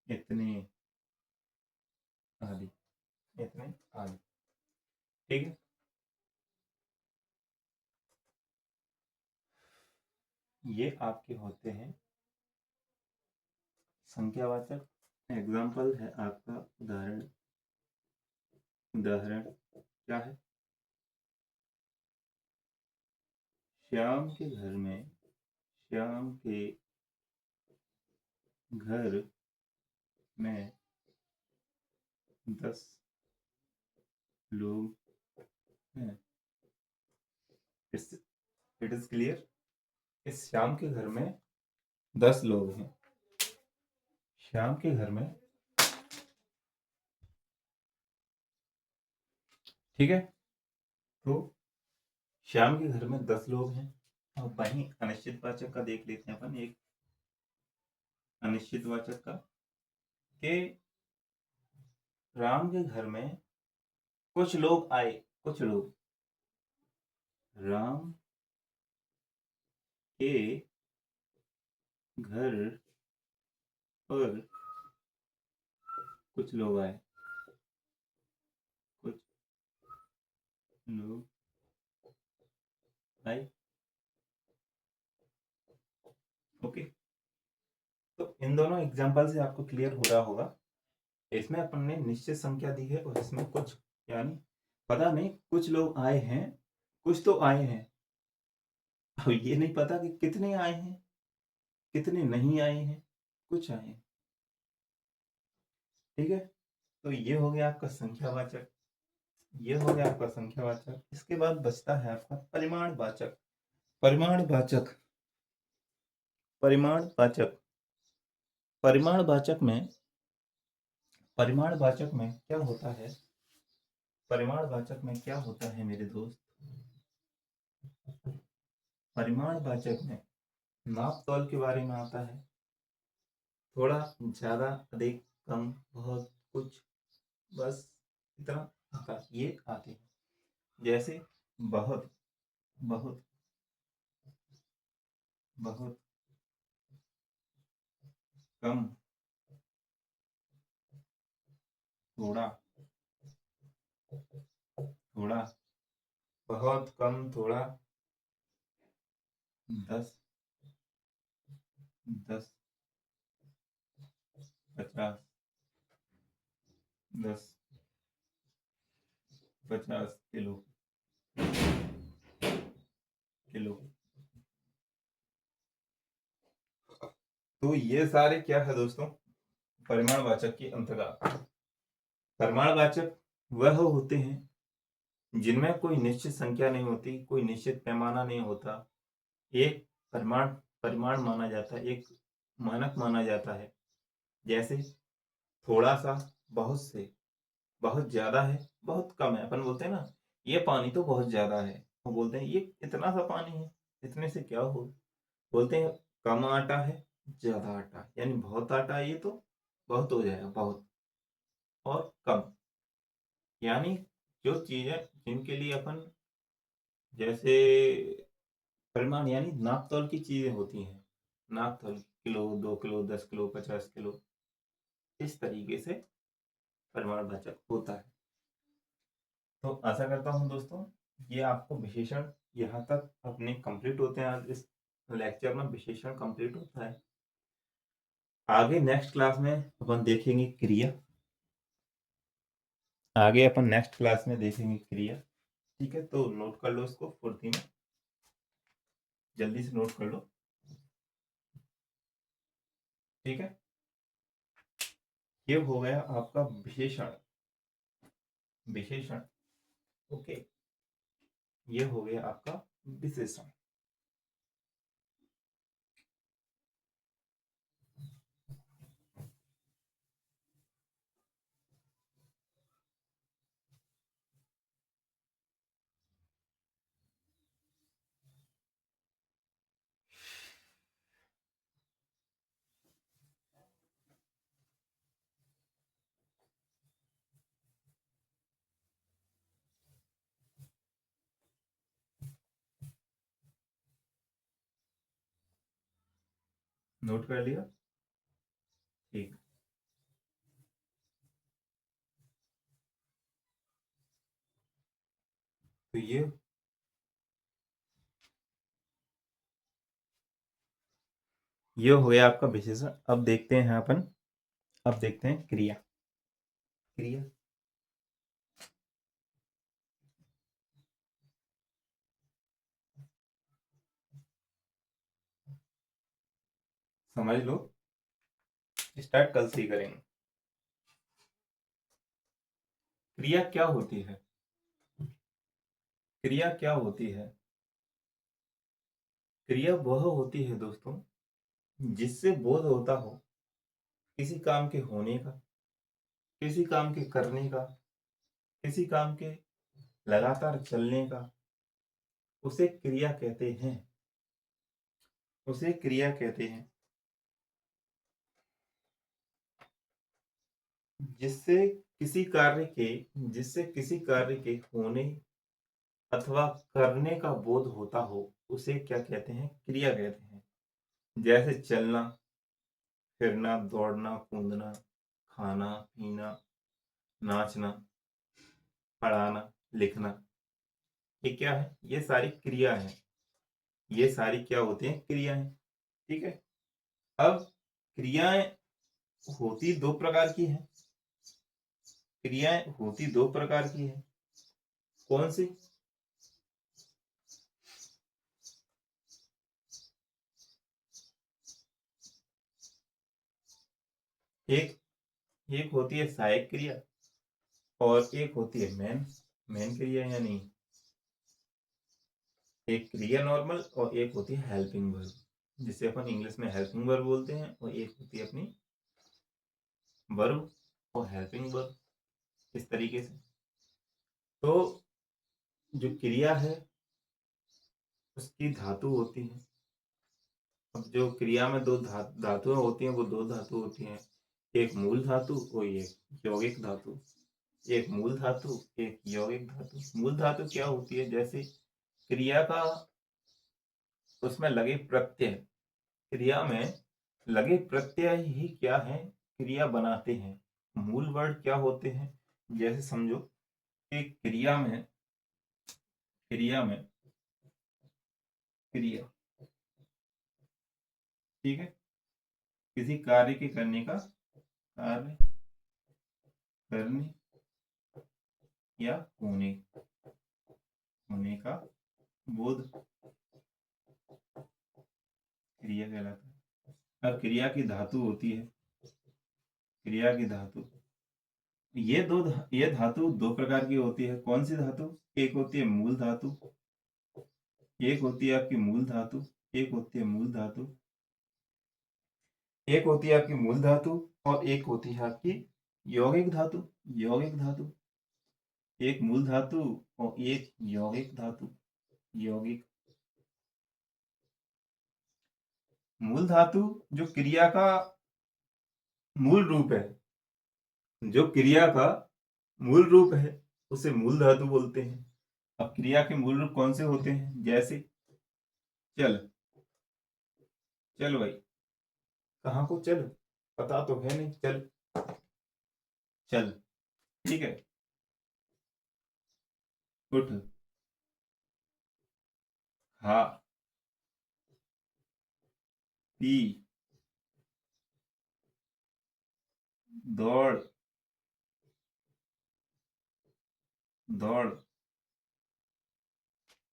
इतने आदि, इतने आदि। ठीक है, ये आपके होते हैं संख्यावाचक। एग्जाम्पल है आपका उदाहरण, उदाहरण क्या है? श्याम के घर में, श्याम के घर में 10 लोग हैं। It is clear? इस श्याम के घर में 10 लोग हैं। श्याम के घर में, ठीक है, तो श्याम के घर में 10 लोग हैं। और वहीं अनिश्चित वाचक का देख लेते हैं अपन, एक अनिश्चित वाचक का, कि राम के घर में कुछ लोग आए, कुछ लोग, राम के घर पर कुछ लोग आए, कुछ लोग आए। ओके, तो इन दोनों एग्जांपल से आपको क्लियर हो रहा होगा, इसमें अपन ने निश्चित संख्या दी है और इसमें कुछ, यानी पता नहीं कुछ लोग आए हैं, कुछ तो आए हैं, अब ये नहीं पता कि कितने आए हैं, कितने नहीं आए हैं, कुछ आए हैं। ठीक है, तो ये हो गया आपका संख्यावाचक, ये हो गया आपका संख्यावाचक। इसके बाद बचता है आपका परिमाणवाचक। परिमाणवाचक, परिमाणवाचक, परिमाणवाचक में, परिमाणवाचक में क्या होता है? परिमाणवाचक में क्या होता है मेरे दोस्त? परिमाणवाचक में नाप तौल के बारे में आता है, थोड़ा, ज्यादा, अधिक, कम, बहुत, कुछ, बस, इतना आता है, ये आते हैं। जैसे बहुत, बहुत, बहुत, कम, थोड़ा, थोड़ा, बहुत कम, थोड़ा, 10, 10, 50, 10, 50 किलो, किलो। तो ये सारे क्या है दोस्तों, परिमाणवाचक के अंतर्गत। परिमाणवाचक वह होते हैं जिनमें कोई निश्चित संख्या नहीं होती, कोई निश्चित पैमाना नहीं होता, एक परिमाण परिमाण माना जाता है, एक मानक माना जाता है। जैसे थोड़ा सा, बहुत से, बहुत ज्यादा है, बहुत कम है। अपन बोलते हैं ना, ये पानी तो बहुत ज्यादा है, वो बोलते हैं ये इतना सा पानी है, इतने से क्या हो। बोलते हैं कम आटा है, ज्यादा आटा, यानी बहुत आटा है ये तो बहुत हो जाएगा, बहुत। और कम, यानी जो चीजें जिनके लिए अपन, जैसे परिमाण यानी नाप तौल की चीजें होती हैं, नाप तौल, किलो, 2 किलो, 10 किलो, 50 किलो, इस तरीके से परिमाणवाचक होता है। तो आशा करता हूँ दोस्तों, ये आपको विशेषण यहाँ तक अपने कंप्लीट होते हैं। आज इस लेक्चर में विशेषण कंप्लीट होता है। आगे नेक्स्ट क्लास में अपन देखेंगे क्रिया। आगे अपन नेक्स्ट क्लास में देखेंगे क्रिया। ठीक है, तो नोट कर लो इसको फुर्ती में, जल्दी से नोट कर लो। ठीक है, ये हो गया आपका विशेषण, विशेषण। ओके, ये हो गया आपका विशेषण। नोट कर लिया? ठीक। तो ये हो गया आपका विशेषण। अब देखते हैं अपन, अब देखते हैं क्रिया। क्रिया समझ लो, स्टार्ट कल से ही करेंगे। क्रिया क्या होती है? क्रिया क्या होती है? क्रिया वह होती है दोस्तों जिससे बोध होता हो किसी काम के होने का, किसी काम के करने का, किसी काम के लगातार चलने का, उसे क्रिया कहते हैं, उसे क्रिया कहते हैं। जिससे जिससे किसी कार्य के होने अथवा करने का बोध होता हो, उसे क्या कहते हैं? क्रिया कहते हैं। जैसे चलना, फिरना, दौड़ना, कूदना, खाना, पीना, नाचना, पढ़ाना, लिखना, ये क्या है? ये सारी क्रिया है। ये सारी क्या होती हैं? क्रियाएं। ठीक है, अब क्रियाएं होती दो प्रकार की हैं। क्रियाएं होती दो प्रकार की हैं। कौन सी? एक एक होती है सहायक क्रिया और एक होती है मेन मेन क्रिया, यानी एक क्रिया नॉर्मल और एक होती है हेल्पिंग वर्ब, जिसे अपन इंग्लिश में हेल्पिंग वर्ब बोलते हैं, और एक होती है अपनी वर्ब और हेल्पिंग वर्ब, इस तरीके से। तो जो क्रिया है उसकी धातु होती है। अब जो क्रिया में दो धातुएं होती हैं, वो दो धातु होती हैं, एक मूल धातु और एक यौगिक धातु। एक मूल धातु, एक यौगिक धातु। मूल धातु क्या होती है? जैसे क्रिया का, उसमें लगे प्रत्यय, क्रिया में लगे प्रत्यय ही क्या है? क्रिया बनाते हैं। मूल वर्ड क्या होते हैं? जैसे समझो कि क्रिया में क्रिया में क्रिया, ठीक है, किसी कार्य के करने का, कार्य करने या होने होने का बोध क्रिया कहलाता है। अब क्रिया की धातु होती है, क्रिया की धातु, ये धातु दो प्रकार की होती है। कौन सी धातु? एक होती है मूल धातु, एक होती है आपकी मूल धातु, एक होती है मूल धातु, एक होती है आपकी मूल धातु, और एक होती है आपकी यौगिक धातु। यौगिक धातु, एक मूल धातु और एक यौगिक धातु। यौगिक, मूल धातु जो क्रिया का मूल रूप है, जो क्रिया का मूल रूप है उसे मूल धातु बोलते हैं। अब क्रिया के मूल रूप कौन से होते हैं? जैसे चल, चल भाई, कहाँ को चल, पता तो है नहीं, चल, चल, ठीक है, उठ, हाँ, पी, दौड़, दौड़,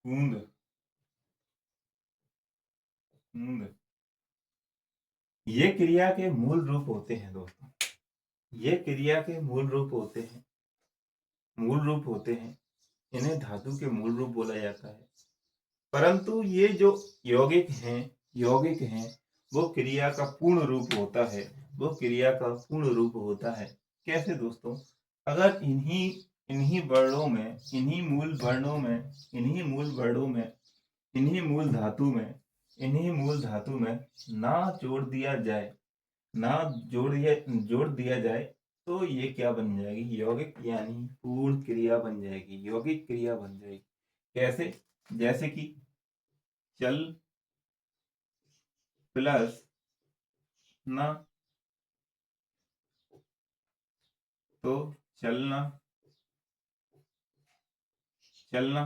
कूद, कूद, ये क्रिया के मूल रूप होते हैं दोस्तों। ये क्रिया के मूल रूप होते हैं, मूल रूप होते हैं। इन्हें धातु के मूल रूप बोला जाता है। परंतु ये जो यौगिक हैं, यौगिक हैं, वो क्रिया का पूर्ण रूप होता है, वो क्रिया का पूर्ण रूप होता है। कैसे दोस्तों? अगर इन्हीं इन्हीं वर्णों में, इन्हीं मूल वर्णों में, इन्हीं मूल वर्णों में, इन्हीं मूल धातु में, इन्हीं मूल धातु में ना जोड़ दिया जाए, ना जोड़ दिया जाए, तो ये क्या बन जाएगी? यौगिक, यानी पूर्ण क्रिया बन जाएगी, यौगिक क्रिया बन जाएगी। कैसे? जैसे कि चल प्लस ना, तो चलना, चलना,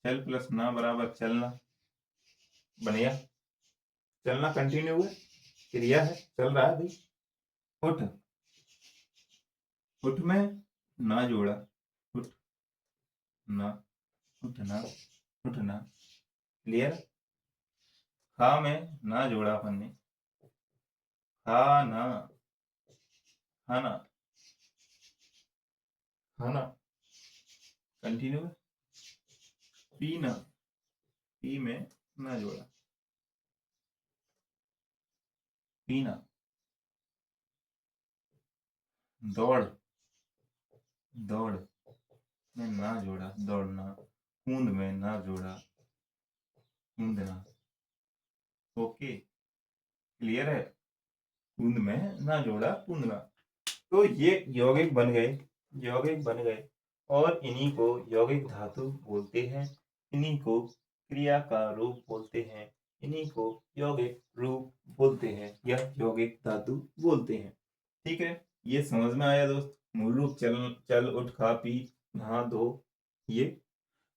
चल प्लस ना बराबर चलना, बढ़िया, चलना कंटिन्यू है, क्रिया है, चल रहा है भाई। उठ, उठ में ना जोड़ा, उठ ना, उठना, उठना, क्लियर। खा में ना जोड़ा अपन ने, खाना, खाना, खाना, कंटिन्यू है। पीना, पी में ना जोड़ा, पीना। दौड़, दौड़ में ना जोड़ा, दौड़ना। कूद में ना जोड़ा, कूदना। ओके, क्लियर है। कूद में ना जोड़ा, कूदना। तो ये यौगिक बन गए, यौगिक बन गए, और इन्हीं को यौगिक धातु बोलते हैं, इन्हीं को क्रिया का रूप बोलते हैं, इन्हीं को यौगिक रूप बोलते हैं या यौगिक धातु बोलते हैं। ठीक है, ये समझ में आया दोस्त? मूल रूप चल, चल, उठ, खा, पी, नहा, धो, ये।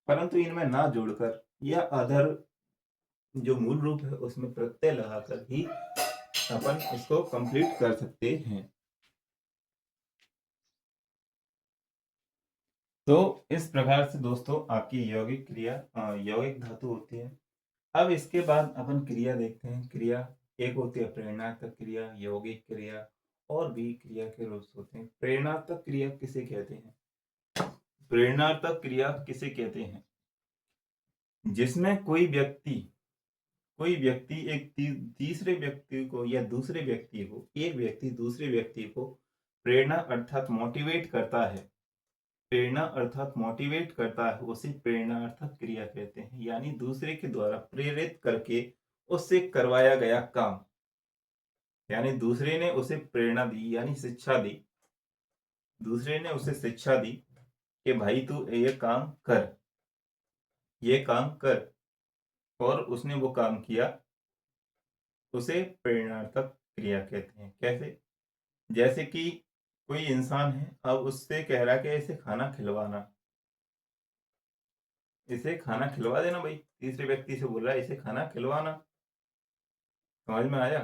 परंतु इनमें ना जोड़कर या अदर जो मूल रूप है उसमें प्रत्यय लगाकर ही अपन इसको कंप्लीट कर सकते हैं। तो इस प्रकार से दोस्तों आपकी यौगिक क्रिया, यौगिक धातु होती है। अब इसके बाद अपन क्रिया देखते हैं। क्रिया एक होती है प्रेरणात्मक क्रिया, यौगिक क्रिया, और भी क्रिया के रूप होते हैं। प्रेरणात्मक क्रिया किसे कहते हैं? प्रेरणात्मक क्रिया किसे कहते हैं? जिसमें कोई व्यक्ति एक तीसरे व्यक्ति को या दूसरे व्यक्ति को, एक व्यक्ति दूसरे व्यक्ति को प्रेरणा अर्थात मोटिवेट करता है, प्रेरणा अर्थात मोटिवेट करता है, उसे प्रेरणार्थक क्रिया कहते हैं। यानी दूसरे के द्वारा प्रेरित करके उससे करवाया गया काम, यानी दूसरे ने उसे प्रेरणा दी यानी शिक्षा दी, दूसरे ने उसे शिक्षा दी कि भाई तू ये काम कर, ये काम कर, और उसने वो काम किया, उसे प्रेरणार्थक क्रिया कहते हैं। कैसे? जैसे कि कोई इंसान है, अब उससे कह रहा है कि इसे खाना खिलवाना, इसे खाना खिलवा देना भाई, तीसरे व्यक्ति से बोल रहा है इसे खाना खिलवाना। समझ में आया?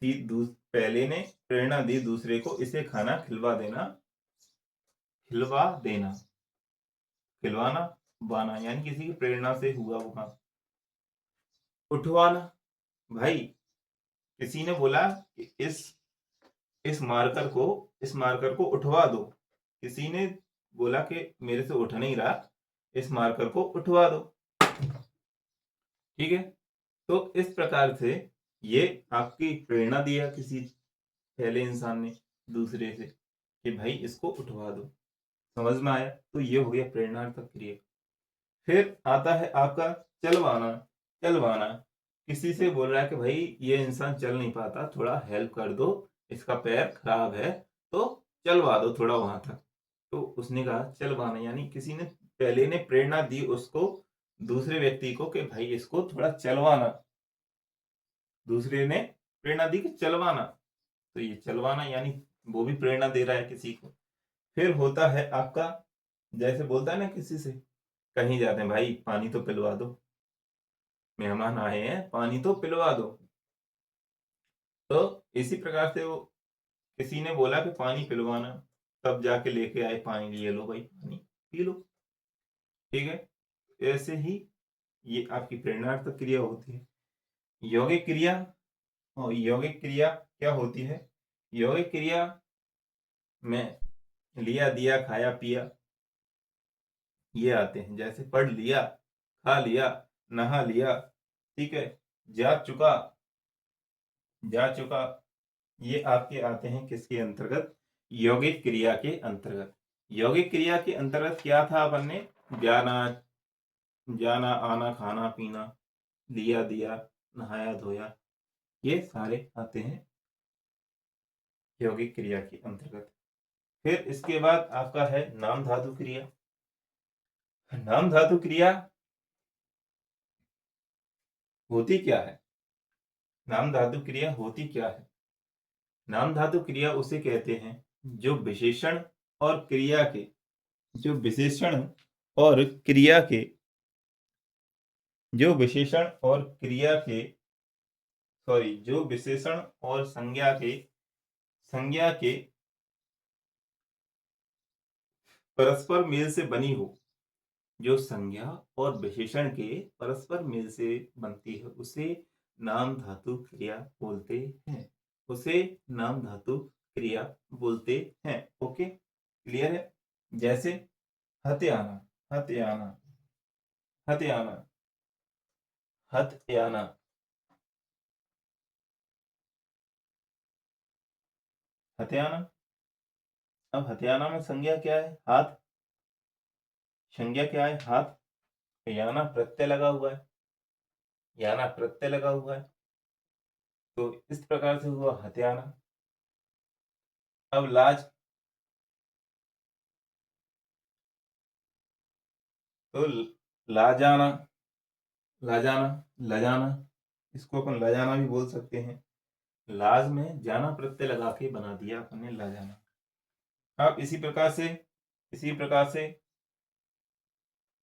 पहले ने प्रेरणा दी दूसरे को, इसे खाना खिलवा देना, खिलवा देना, खिलवाना, बाना, यानी किसी की प्रेरणा से हुआ वो काम। उठवाना, भाई किसी ने बोला कि इस मार्कर को उठवा दो। किसी ने बोला कि मेरे से उठ नहीं रहा, इस मार्कर को उठवा दो। ठीक है, तो इस प्रकार से ये आपकी प्रेरणा दिया किसी पहले इंसान ने दूसरे से कि भाई इसको उठवा दो। समझ में आया? तो ये हो गया प्रेरणार्थक क्रिया। फिर आता है आपका चलवाना। चलवाना, किसी से बोल रहा है कि भाई ये इंसान चल नहीं पाता, थोड़ा हेल्प कर दो, इसका पैर खराब है, तो चलवा दो थोड़ा वहां तक। तो उसने कहा चलवाना, यानी किसी ने पहले ने प्रेरणा दी उसको, दूसरे व्यक्ति को, कि भाई इसको थोड़ा चलवाना। दूसरे ने प्रेरणा दी कि चलवाना, तो ये चलवाना यानी वो भी प्रेरणा दे रहा है किसी को। फिर होता है आपका, जैसे बोलता है ना किसी से, कहीं जाते हैं, भाई पानी तो पिलवा दो, मेहमान आए हैं, पानी तो पिलवा दो। तो इसी प्रकार से वो किसी ने बोला कि पानी पिलवाना, तब जाके लेके आए पानी, लिए लो भाई पानी पी लो। ठीक है, ऐसे ही ये आपकी प्रेरणार्थक क्रिया होती है। यौगिक क्रिया, और यौगिक क्रिया क्या होती है? यौगिक क्रिया में लिया, दिया, खाया, पिया, ये आते हैं। जैसे पढ़ लिया, खा लिया, नहा लिया, ठीक है, जा चुका, जा चुका, ये आपके आते हैं किसके अंतर्गत? यौगिक क्रिया के अंतर्गत। यौगिक क्रिया के अंतर्गत क्या था अपन ने? जाना, जाना, आना, खाना, पीना, लिया, दिया, नहाया, धोया, ये सारे आते हैं यौगिक क्रिया के अंतर्गत। फिर इसके बाद आपका है नाम धातु क्रिया। नाम धातु क्रिया होती क्या है? नाम धातु क्रिया होती क्या है? नाम धातु क्रिया उसे कहते हैं जो विशेषण और क्रिया के, जो विशेषण और क्रिया के, जो विशेषण और क्रिया के, सॉरी, जो विशेषण और संज्ञा के परस्पर मेल से बनी हो। जो संज्ञा और विशेषण के परस्पर मेल से बनती है उसे नाम धातु क्रिया बोलते हैं। उसे नाम धातु क्रिया बोलते हैं। ओके, क्लियर है? जैसे हत्याना, हत्याना, हत्याना, हत्याना, हत्याना। अब हत्याना में संज्ञा क्या है? हाथ। संज्ञा क्या है? हाथ। याना प्रत्यय लगा हुआ है, याना प्रत्यय लगा हुआ है, तो इस प्रकार से हुआ हत्याना। अब लाज, तो लाजाना, लाजाना, लजाना, इसको अपन लजाना भी बोल सकते हैं। लाज में जाना प्रत्यय लगा के बना दिया अपन ने लजाना। अब इसी प्रकार से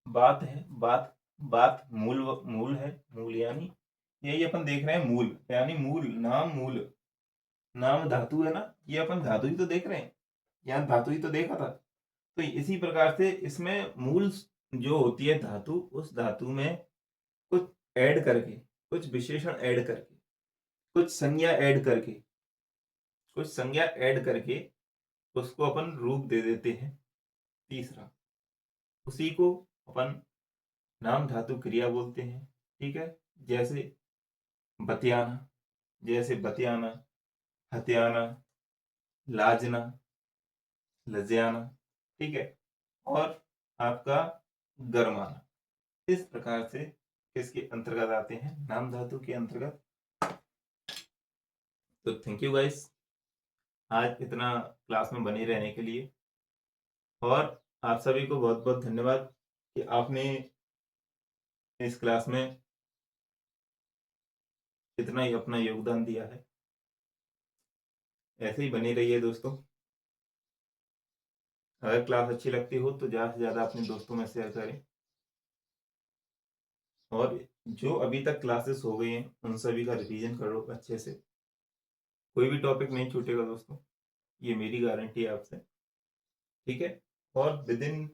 बात है, बात, बात मूल, मूल है, मूल यानी यही अपन देख रहे हैं, मूल यानी मूल, नाम मूल, नाम धातु है ना, ये अपन धातु ही तो देख रहे हैं, यहाँ धातु ही तो देखा था। तो इसी प्रकार से इसमें मूल जो होती है धातु, उस धातु में कुछ ऐड करके, कुछ विशेषण ऐड करके, कुछ संज्ञा ऐड करके, कुछ संज्ञा ऐड करके उसको अपन रूप दे देते हैं तीसरा, उसी को अपन नाम धातु क्रिया बोलते हैं। ठीक है, जैसे बतियाना, जैसे बतियाना, हत्याना, लाजना, लज्जाना, ठीक है, और आपका गरमाना, इस प्रकार से किसके अंतर्गत आते हैं? नाम धातु के अंतर्गत। तो थैंक यू गाइस, आज इतना क्लास में बने रहने के लिए, और आप सभी को बहुत बहुत धन्यवाद कि आपने इस क्लास में इतना ही अपना योगदान दिया है। ऐसे ही बने रहिए दोस्तों। अगर क्लास अच्छी लगती हो तो ज़्यादा से ज़्यादा अपने दोस्तों में शेयर करें। और जो अभी तक क्लासेस हो गई हैं, उन सभी का रिवीजन करो अच्छे से। कोई भी टॉपिक नहीं छूटेगा दोस्तों, ये मेरी गारंटी है आपसे, ठीक है? और विदिन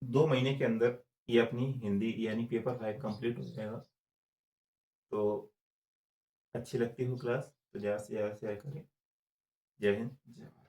2 महीने के अंदर ये अपनी हिंदी यानी पेपर 5 कंप्लीट हो जाएगा। तो अच्छी लगती हो क्लास तो ज़्यादा से ज़्यादा शेयर करें। जय हिंद, जय भारत।